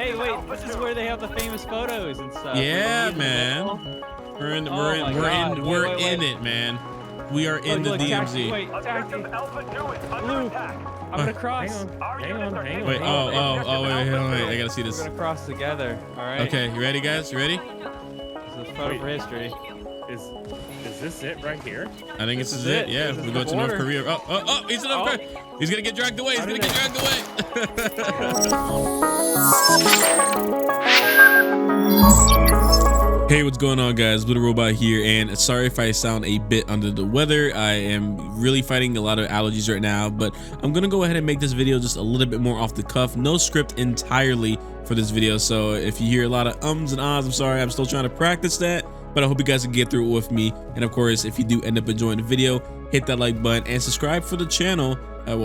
Hey, wait, this is where they have the famous photos and stuff. Yeah, man. We're in it, man. We are in the DMZ. Wait, Luke, I'm gonna cross. Hang on. Wait, wait. I gotta see this. We're gonna cross together. All right. Okay, you ready, guys? You ready? This is a photo for history. Is this it right here? I think this is it. Yeah, we go to North Korea. Oh, he's in North Korea. He's gonna get dragged away. Hey, what's going on, guys? Little Robot here, and sorry if I sound a bit under the weather. I am really fighting a lot of allergies right now, but I'm gonna go ahead and make this video just a little bit more off the cuff. No script entirely for this video, so if you hear a lot of ums and ahs, I'm sorry. I'm still trying to practice that, but I hope you guys can get through it with me. And of course, if you do end up enjoying the video, hit that like button and subscribe for the channel.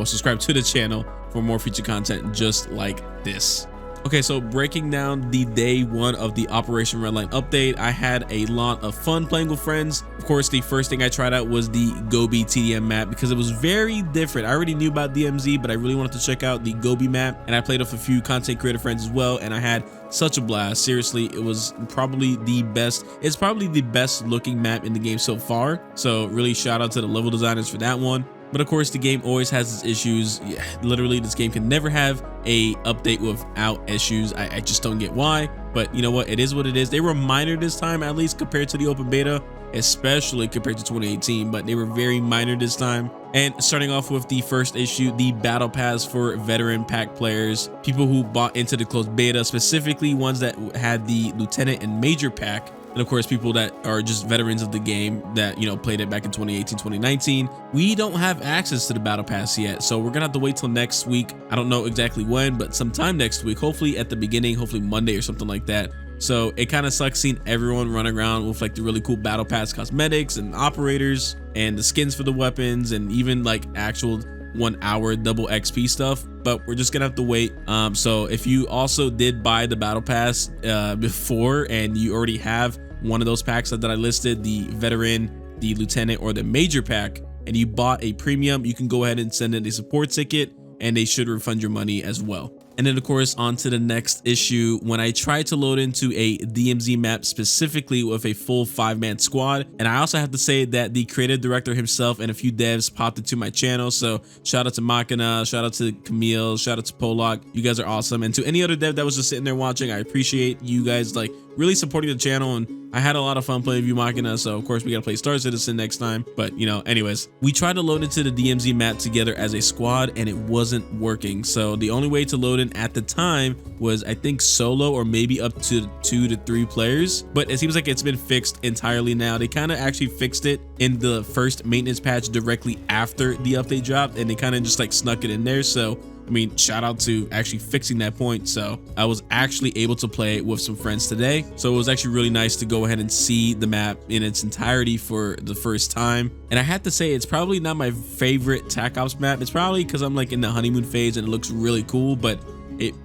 Subscribe to the channel for more future content just like this. Okay, so breaking down the day one of the Operation Redline update, I had a lot of fun playing with friends. Of course, the first thing I tried out was the Gobi TDM map because it was very different. I already knew about DMZ, but I really wanted to check out the Gobi map, and I played with a few content creator friends as well, and I had such a blast. Seriously, it was probably the best. It's probably the best looking map in the game so far. So really shout out to the level designers for that one. But of course, the game always has its issues. Yeah, literally, this game can never have a update without issues. I just don't get why. But you know what? It is what it is. They were minor this time, at least compared to the open beta, especially compared to 2018. But they were very minor this time. And starting off with the first issue, the Battle Pass for veteran pack players, people who bought into the closed beta, specifically ones that had the Lieutenant and Major pack. And of course, people that are just veterans of the game that, you know, played it back in 2018, 2019. We don't have access to the Battle Pass yet, so we're gonna have to wait till next week. I don't know exactly when, but sometime next week, hopefully at the beginning, hopefully Monday or something like that. So it kind of sucks seeing everyone running around with like the really cool Battle Pass cosmetics and operators and the skins for the weapons and even like actual 1 hour double XP stuff, but we're just gonna have to wait. So if you also did buy the Battle Pass before and you already have one of those packs that I listed, the veteran, the lieutenant, or the major pack, and you bought a premium, you can go ahead and send in a support ticket and they should refund your money as well. And then of course, on to the next issue. When I tried to load into a DMZ map specifically with a full 5-man squad, and I also have to say that the creative director himself and a few devs popped into my channel. So shout out to Machina, shout out to Camille, shout out to Polak. You guys are awesome. And to any other dev that was just sitting there watching, I appreciate you guys like really supporting the channel, and I had a lot of fun playing View Machina, so of course we gotta play Star Citizen next time. But you know, anyways, we tried to load into the DMZ map together as a squad and it wasn't working. So the only way to load in at the time was, I think, solo or maybe up to 2 to 3 players. But it seems like it's been fixed entirely now. They kind of actually fixed it in the first maintenance patch directly after the update dropped, and they kind of just like snuck it in there. So I mean, shout out to actually fixing that point. So I was actually able to play with some friends today. So it was actually really nice to go ahead and see the map in its entirety for the first time. And I have to say, it's probably not my favorite TAC Ops map. It's probably because I'm like in the honeymoon phase and it looks really cool, but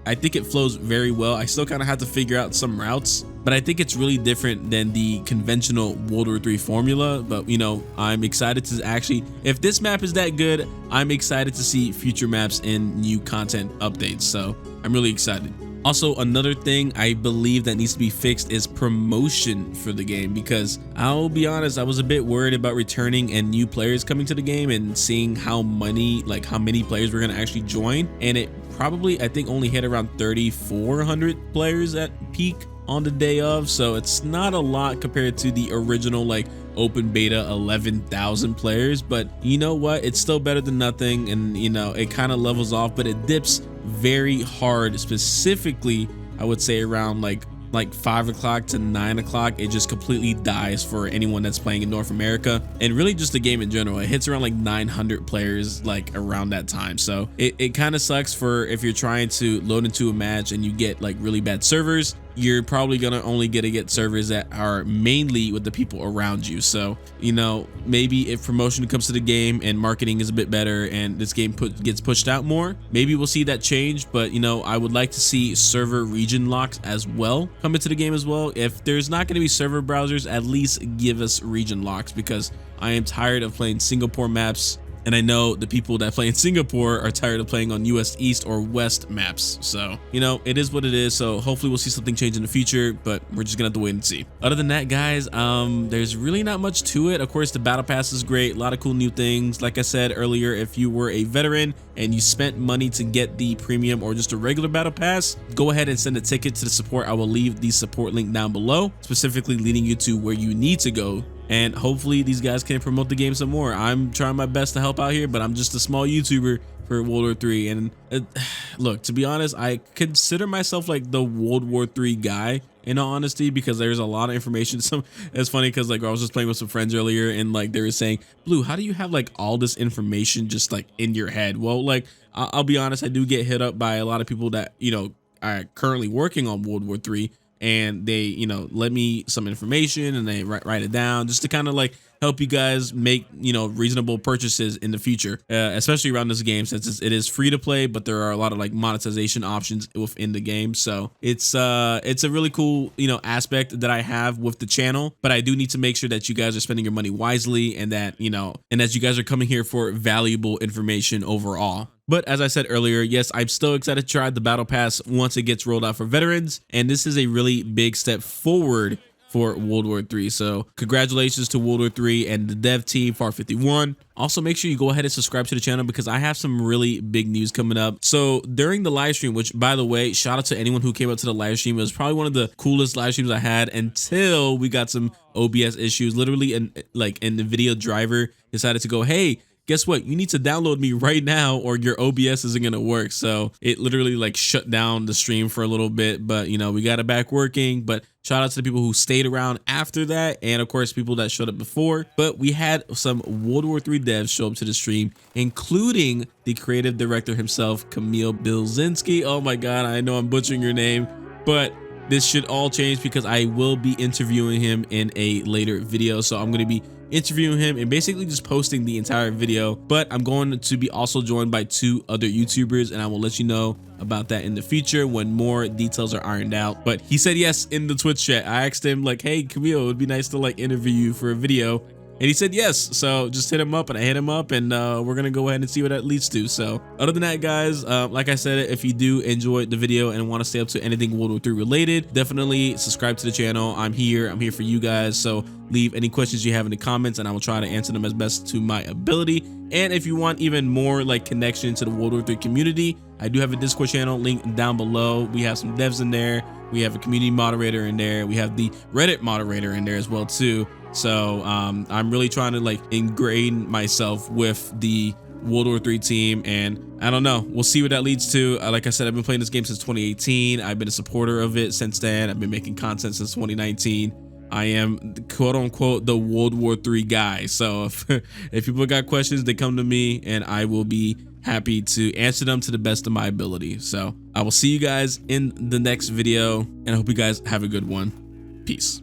I think it flows very well. I still kind of have to figure out some routes, but I think it's really different than the conventional World War III formula. But you know, I'm excited to actually, if this map is that good, I'm excited to see future maps and new content updates. So I'm really excited. Also, another thing I believe that needs to be fixed is promotion for the game, because I'll be honest, I was a bit worried about returning and new players coming to the game and seeing how many players were going to actually join. And it probably, I think, only hit around 3,400 players at peak on the day of. So it's not a lot compared to the original like open beta 11,000 players, but you know what, it's still better than nothing. And you know, it kind of levels off, but it dips very hard, specifically I would say around like 5 o'clock to 9 o'clock. It just completely dies for anyone that's playing in North America, and really just the game in general. It hits around like 900 players like around that time. So it kind of sucks for if you're trying to load into a match and you get like really bad servers. You're probably gonna only get servers that are mainly with the people around you. So you know, maybe if promotion comes to the game and marketing is a bit better and this game gets pushed out more, maybe we'll see that change. But you know, I would like to see server region locks as well come into the game as well. If there's not going to be server browsers, at least give us region locks, because I am tired of playing Singapore maps And I know the people that play in Singapore are tired of playing on US East or West maps. So, you know, it is what it is. So hopefully we'll see something change in the future, but we're just gonna have to wait and see. Other than that, guys, there's really not much to it. Of course, the Battle Pass is great. A lot of cool new things. Like I said earlier, if you were a veteran and you spent money to get the premium or just a regular Battle Pass, go ahead and send a ticket to the support. I will leave the support link down below, specifically leading you to where you need to go. And hopefully these guys can promote the game some more. I'm trying my best to help out here, but I'm just a small YouTuber for World War 3. And look, to be honest, I consider myself like the World War 3 guy, in all honesty, because there's a lot of information. It's funny because like I was just playing with some friends earlier and like they were saying, Blue, how do you have like all this information just like in your head? Well, like I'll be honest, I do get hit up by a lot of people that, you know, are currently working on World War 3. And they, you know, let me some information and they write it down just to kind of like help you guys make, you know, reasonable purchases in the future, especially around this game, since it is free to play, but there are a lot of like monetization options within the game. So it's a really cool, you know, aspect that I have with the channel, but I do need to make sure that you guys are spending your money wisely and that, you know, and that you guys are coming here for valuable information overall. But as I said earlier, yes, I'm still excited to try the Battle Pass once it gets rolled out for veterans. And this is a really big step forward for World War 3. So congratulations to World War 3 and the dev team, FAR51. Also, make sure you go ahead and subscribe to the channel because I have some really big news coming up. So during the live stream, which by the way, shout out to anyone who came up to the live stream. It was probably one of the coolest live streams I had until we got some OBS issues. Literally, an NVIDIA driver decided to go, hey, guess what? You need to download me right now or your OBS isn't gonna work. So it literally like shut down the stream for a little bit, but you know, we got it back working. But shout out to the people who stayed around after that. And of course, people that showed up before, but we had some World War 3 devs show up to the stream, including the creative director himself, Kamil Bilzinski. Oh my God, I know I'm butchering your name, but this should all change because I will be interviewing him in a later video. So I'm going to be interviewing him and basically just posting the entire video, but I'm going to be also joined by 2 other YouTubers and I will let you know about that in the future when more details are ironed out. But he said yes in the Twitch chat. I asked him like, hey Camille, it would be nice to like interview you for a video, and he said yes. So just hit him up, and I hit him up, and we're gonna go ahead and see what that leads to. So other than that, guys, like I said, if you do enjoy the video and want to stay up to anything World War 3 related, definitely subscribe to the channel. I'm here for you guys. So leave any questions you have in the comments and I will try to answer them as best to my ability. And if you want even more like connection to the World War 3 community, I do have a Discord channel link down below. We have some devs in there. We have a community moderator in there. We have the Reddit moderator in there as well too. So I'm really trying to like ingrain myself with the World War 3 team, and I don't know, we'll see what that leads to. Like I said, I've been playing this game since 2018. I've been a supporter of it since then. I've been making content since 2019. I am quote unquote the World War 3 guy. So if people got questions, they come to me and I will be happy to answer them to the best of my ability. So I will see you guys in the next video and I hope you guys have a good one. Peace.